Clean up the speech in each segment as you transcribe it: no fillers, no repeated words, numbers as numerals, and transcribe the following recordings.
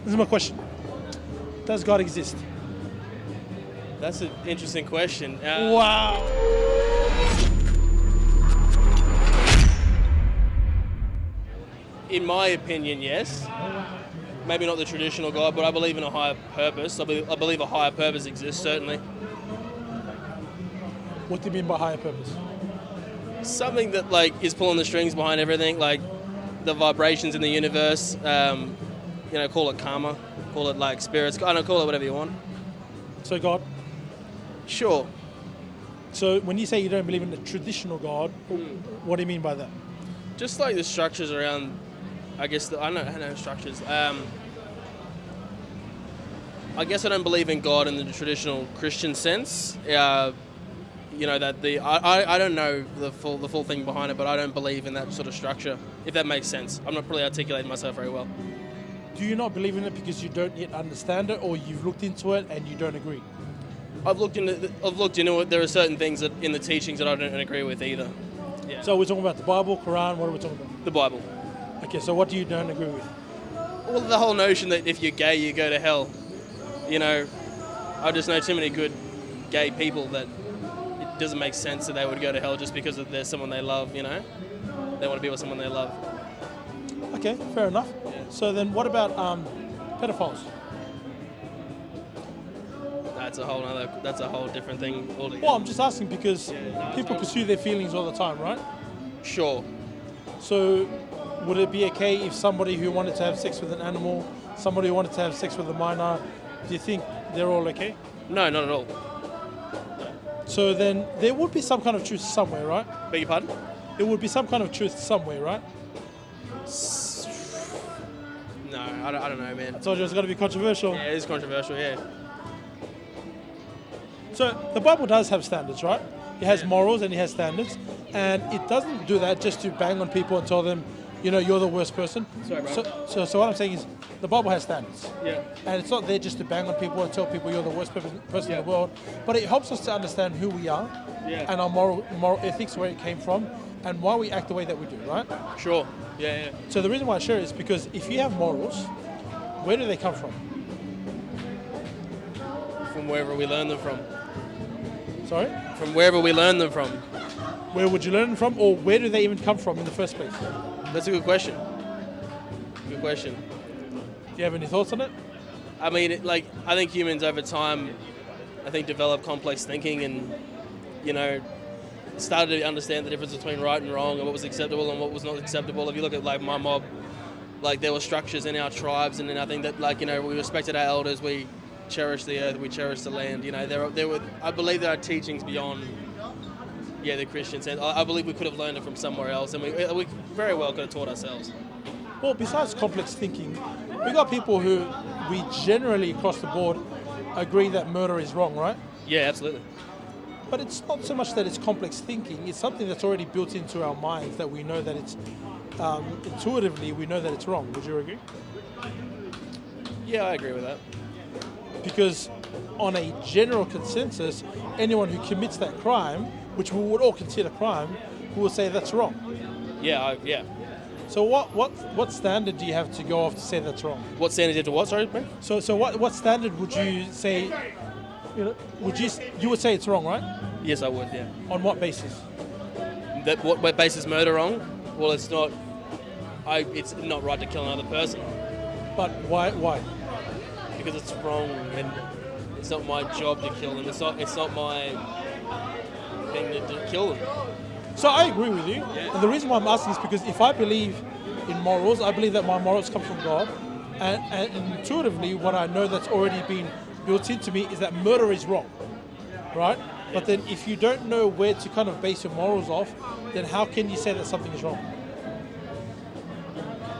This is my question. Does God exist? That's an interesting question. Wow. In my opinion, yes. Maybe not the traditional God, but I believe in a higher purpose. I believe a higher purpose exists, certainly. What do you mean by higher purpose? Something that like is pulling the strings behind everything, like the vibrations in the universe. Call it karma, call it like spirits. I don't call it whatever you want. So God? Sure. So when you say you don't believe in the traditional God, what do you mean by that? Just like the structures around, I guess, I know structures. I guess I don't believe in God in the traditional Christian sense. That I don't know the full thing behind it, but I don't believe in that sort of structure, if that makes sense. I'm not probably articulating myself very well. Do you not believe in it because you don't yet understand it, or you've looked into it and you don't agree? I've looked into it. There are certain things that in the teachings that I don't agree with either. Yeah. So we're talking about the Bible, Quran, what are we talking about? The Bible. Okay, so what do you don't agree with? Well, the whole notion that if you're gay, you go to hell. I just know too many good gay people that it doesn't make sense that they would go to hell just because there's someone they love, They want to be with someone they love. Okay, fair enough. Yeah. So then what about pedophiles? That's a whole different thing altogether. Well, I'm just asking because people pursue their feelings all the time, right? Sure. So would it be okay if somebody who wanted to have sex with an animal, somebody who wanted to have sex with a minor, do you think they're all okay? No, not at all. So then there would be some kind of truth somewhere, right? Beg your pardon? There would be some kind of truth somewhere, right? No, I don't know, man. I told you it's going to be controversial. Yeah, it is controversial, yeah. So the Bible does have standards, right? It has morals and it has standards. And it doesn't do that just to bang on people and tell them, you're the worst person. Sorry, bro. So what I'm saying is the Bible has standards. Yeah. And it's not there just to bang on people and tell people you're the worst person in the world. But it helps us to understand who we are and our moral ethics, where it came from, and why we act the way that we do, right? Sure. Yeah. So the reason why I share it is because if you have morals, where do they come from? From wherever we learn them from. Sorry? From wherever we learn them from. Where would you learn them from, or where do they even come from in the first place? That's a good question. Good question. Do you have any thoughts on it? I mean, I think humans over time, develop complex thinking and, started to understand the difference between right and wrong and what was acceptable and what was not acceptable. If you look at, my mob, there were structures in our tribes, and then I think that, we respected our elders, we cherished the earth, we cherished the land. There were, I believe there are teachings beyond, the Christian sense. I believe we could have learned it from somewhere else, and we very well could have taught ourselves. Well, besides complex thinking, we got people who we generally across the board agree that murder is wrong, right? Yeah, absolutely. But it's not so much that it's complex thinking, it's something that's already built into our minds that we know that it's, intuitively we know that it's wrong. Would you agree? Yeah, I agree with that. Because on a general consensus, anyone who commits that crime, which we would all consider crime, will say that's wrong. Yeah. So what standard do you have to go off to say that's wrong? What standard do you have to what? Sorry, bro? So what standard would you say? You would say it's wrong, right? Yes, I would. Yeah. On what basis? That what basis murder wrong? Well, it's not. It's not right to kill another person. But why? Because it's wrong, and it's not my job to kill them. It's not my thing to kill them. So I agree with you. Yeah. And the reason why I'm asking is because if I believe in morals, I believe that my morals come from God, and intuitively, what I know that's already been built into me is that murder is wrong, right? But then if you don't know where to kind of base your morals off, then how can you say that something is wrong?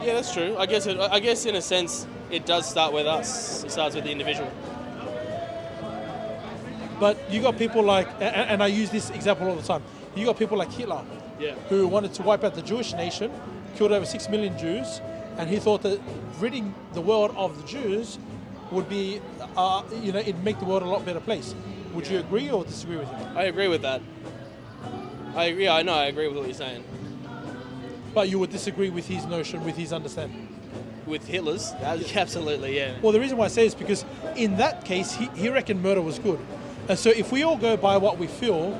Yeah, that's true. I guess in a sense, it does start with us. It starts with the individual. But you got people like, and I use this example all the time, you got people like Hitler, who wanted to wipe out the Jewish nation, killed over 6 million Jews, and he thought that ridding the world of the Jews would be, it'd make the world a lot better place. Would you agree or disagree with him? I agree with that. I agree with what you're saying. But you would disagree with his notion, with his understanding? With Hitler's, absolutely, yeah. Well, the reason why I say is because in that case, he reckoned murder was good. And so if we all go by what we feel,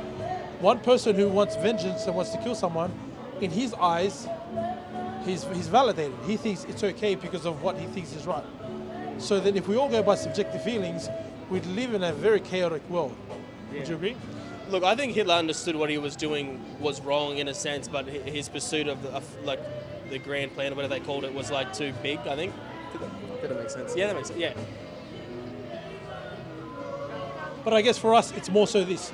one person who wants vengeance and wants to kill someone, in his eyes, he's validated. He thinks it's okay because of what he thinks is right. So then if we all go by subjective feelings, we'd live in a very chaotic world. Would you agree? Look, I think Hitler understood what he was doing was wrong in a sense, but his pursuit of the grand plan or whatever they called it was like too big, I think. Did that make sense? Yeah, that makes sense. Yeah. But I guess for us, it's more so this.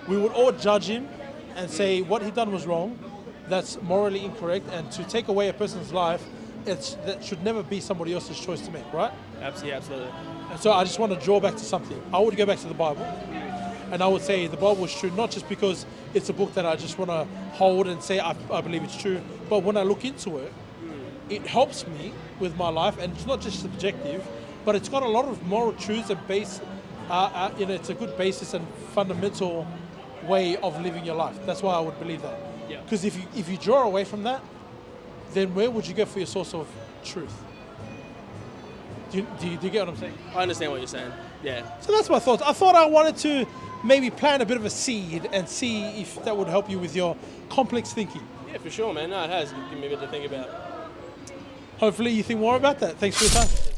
We would all judge him and say what he done was wrong, that's morally incorrect, and to take away a person's life, that should never be somebody else's choice to make, right? Absolutely. And so I just want to draw back to something. I would go back to the Bible, and I would say the Bible is true, not just because it's a book that I just want to hold and say I believe it's true, but when I look into it, it helps me with my life, and it's not just subjective, but it's got a lot of moral truths and base. It's a good basis and fundamental way of living your life. That's why I would believe that. Yeah. Because if you draw away from that, then where would you go for your source of truth? Do you get what I'm saying? I understand what you're saying. Yeah. So that's my thoughts. I thought I wanted to maybe plant a bit of a seed and see if that would help you with your complex thinking. Yeah, for sure, man. No, it has given me a bit to think about. Hopefully you think more about that. Thanks for your time.